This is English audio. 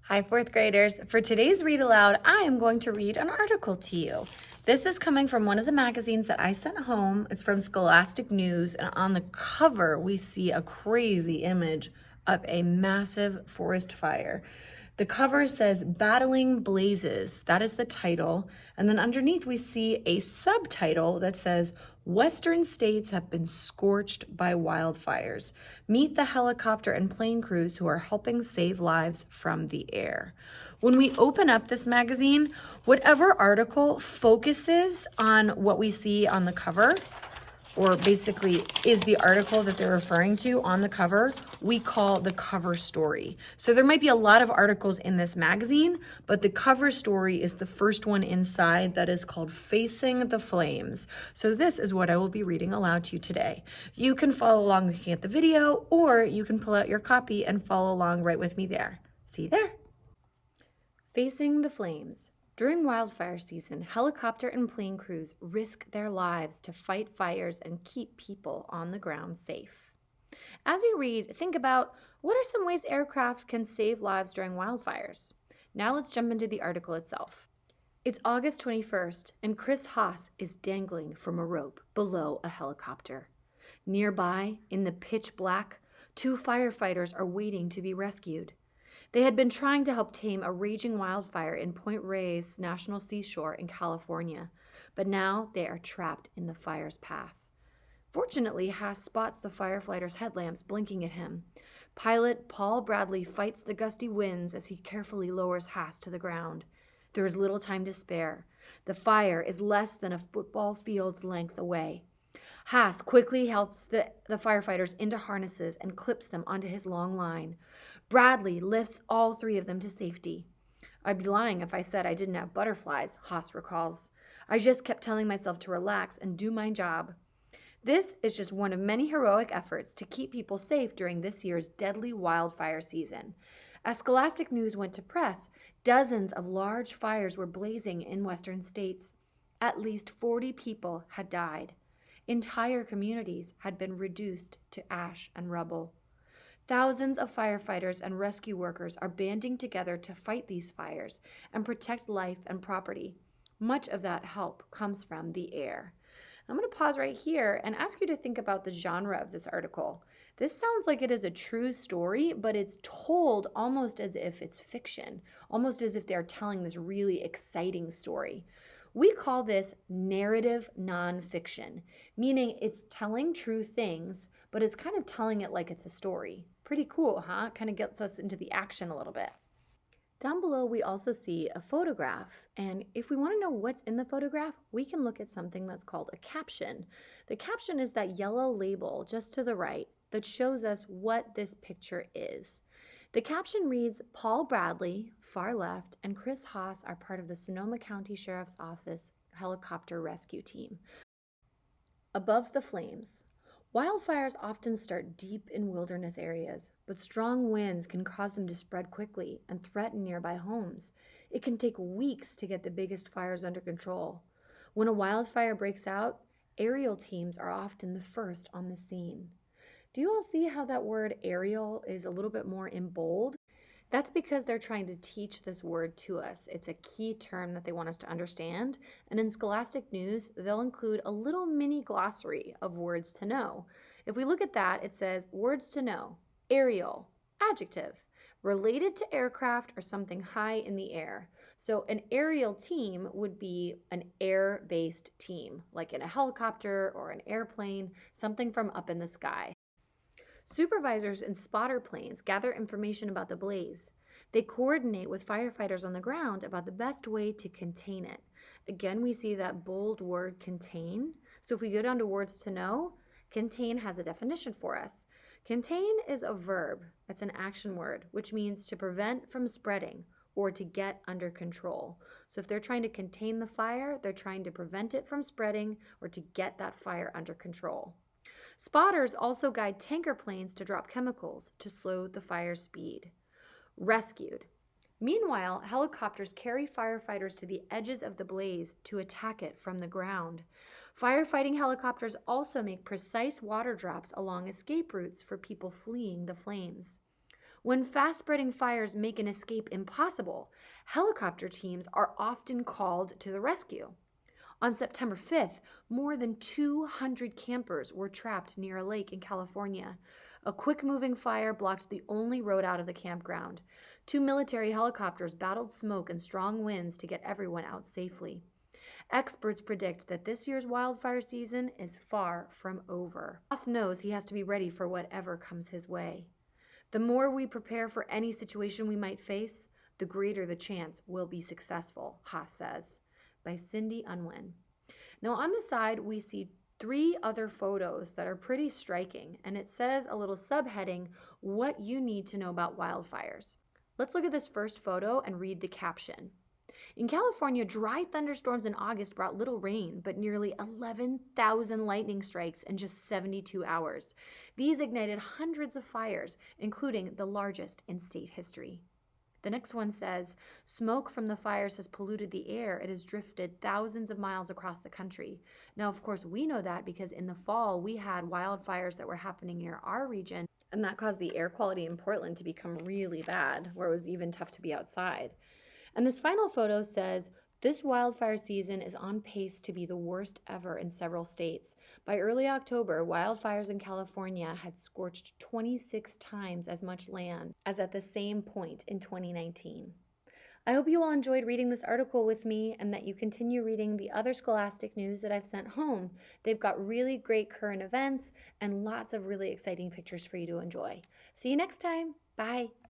Hi, fourth graders. For today's read aloud, I am going to read an article to you. This is coming from one of the magazines that I sent home. It's from Scholastic News, and on the cover, we see a crazy image of a massive forest fire. The cover says Battling Blazes. That is the title. And then underneath, we see a subtitle that says Western states have been scorched by wildfires. Meet the helicopter and plane crews who are helping save lives from the air. When we open up this magazine, whatever article focuses on what we see on the cover, or basically is the article that they're referring to on the cover, we call the cover story. So there might be a lot of articles in this magazine, but the cover story is the first one inside that is called Facing the Flames. So this is what I will be reading aloud to you today. You can follow along looking at the video, or you can pull out your copy and follow along right with me there. See you there. Facing the Flames. During wildfire season, helicopter and plane crews risk their lives to fight fires and keep people on the ground safe. As you read, think about what are some ways aircraft can save lives during wildfires. Now let's jump into the article itself. It's August 21st, and Chris Haas is dangling from a rope below a helicopter. Nearby, in the pitch black, two firefighters are waiting to be rescued. They had been trying to help tame a raging wildfire in Point Reyes National Seashore in California, but now they are trapped in the fire's path. Fortunately, Haas spots the firefighters' headlamps blinking at him. Pilot Paul Bradley fights the gusty winds as he carefully lowers Haas to the ground. There is little time to spare. The fire is less than a football field's length away. Haas quickly helps the firefighters into harnesses and clips them onto his long line. Bradley lifts all three of them to safety. I'd be lying if I said I didn't have butterflies, Haas recalls. I just kept telling myself to relax and do my job. This is just one of many heroic efforts to keep people safe during this year's deadly wildfire season. As Scholastic News went to press, dozens of large fires were blazing in western states. At least 40 people had died. Entire communities had been reduced to ash and rubble. Thousands of firefighters and rescue workers are banding together to fight these fires and protect life and property. Much of that help comes from the air. I'm going to pause right here and ask you to think about the genre of this article. This sounds like it is a true story, but it's told almost as if it's fiction, almost as if they're telling this really exciting story. We call this narrative nonfiction, meaning it's telling true things, but it's kind of telling it like it's a story. Pretty cool, huh? Kind of gets us into the action a little bit. Down below, we also see a photograph, and if we want to know what's in the photograph, we can look at something that's called a caption. The caption is that yellow label just to the right that shows us what this picture is. The caption reads, Paul Bradley, far left, and Chris Haas are part of the Sonoma County Sheriff's Office helicopter rescue team. Above the flames. Wildfires often start deep in wilderness areas, but strong winds can cause them to spread quickly and threaten nearby homes. It can take weeks to get the biggest fires under control. When a wildfire breaks out, aerial teams are often the first on the scene. Do you all see how that word aerial is a little bit more in bold? That's because they're trying to teach this word to us. It's a key term that they want us to understand. And in Scholastic News, they'll include a little mini glossary of words to know. If we look at that, it says words to know, aerial, adjective, related to aircraft or something high in the air. So an aerial team would be an air-based team, like in a helicopter or an airplane, something from up in the sky. Supervisors in spotter planes gather information about the blaze. They coordinate with firefighters on the ground about the best way to contain it. Again, we see that bold word contain. So if we go down to words to know, contain has a definition for us. Contain is a verb. It's an action word, which means to prevent from spreading or to get under control. So if they're trying to contain the fire, they're trying to prevent it from spreading or to get that fire under control. Spotters also guide tanker planes to drop chemicals to slow the fire's speed. Rescued. Meanwhile, helicopters carry firefighters to the edges of the blaze to attack it from the ground. Firefighting helicopters also make precise water drops along escape routes for people fleeing the flames. When fast-spreading fires make an escape impossible, helicopter teams are often called to the rescue. On September 5th, more than 200 campers were trapped near a lake in California. A quick-moving fire blocked the only road out of the campground. 2 military helicopters battled smoke and strong winds to get everyone out safely. Experts predict that this year's wildfire season is far from over. Haas knows he has to be ready for whatever comes his way. The more we prepare for any situation we might face, the greater the chance we'll be successful, Haas says. By Cindy Unwin. Now on the side, we see 3 other photos that are pretty striking, and it says a little subheading, what you need to know about wildfires. Let's look at this first photo and read the caption. In California, dry thunderstorms in August brought little rain, but nearly 11,000 lightning strikes in just 72 hours. These ignited hundreds of fires, including the largest in state history. The next one says, smoke from the fires has polluted the air. It has drifted thousands of miles across the country. Now, of course, we know that because in the fall, we had wildfires that were happening near our region, and that caused the air quality in Portland to become really bad, where it was even tough to be outside. And this final photo says, this wildfire season is on pace to be the worst ever in several states. By early October, wildfires in California had scorched 26 times as much land as at the same point in 2019. I hope you all enjoyed reading this article with me and that you continue reading the other Scholastic news that I've sent home. They've got really great current events and lots of really exciting pictures for you to enjoy. See you next time. Bye.